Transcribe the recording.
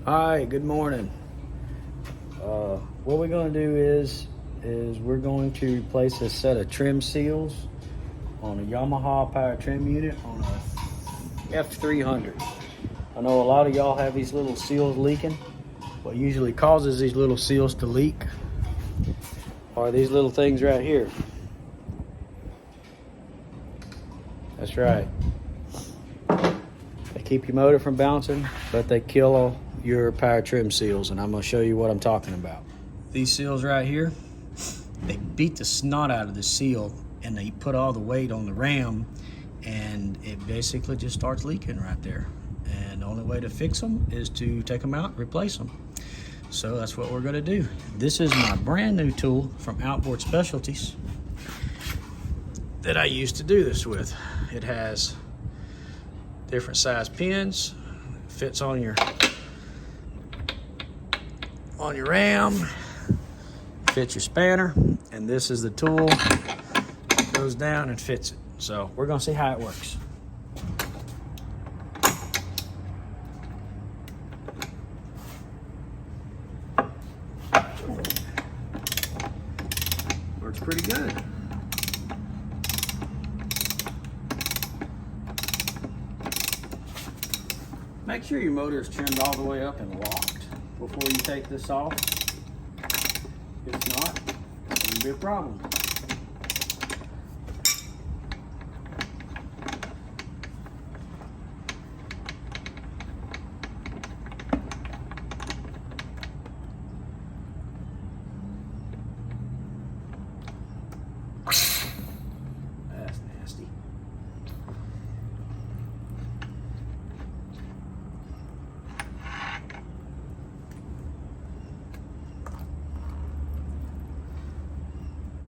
Hi, good morning. What we're going to do is we're going to replace a set of trim seals on a Yamaha power trim unit on a F300. I know a lot of y'all have these little seals leaking. What usually causes these little seals to leak are these little things right here. That's right. They keep your motor from bouncing, but they kill all your power trim seals, and I'm going to show you what I'm talking about. These seals right here, they beat the snot out of the seal and they put all the weight on the ram, and it basically just starts leaking right there. And the only way to fix them is to take them out and replace them. So that's what we're going to do. This is my brand new tool from Outboard Specialties that I used to do this with. It has different size pins, fits on your ram, fits your spanner, and this is the tool that goes down and fits it. So we're gonna see how it works. Works pretty good. Make sure your motor is trimmed all the way up and locked before you take this off. If not, it's going to be a problem.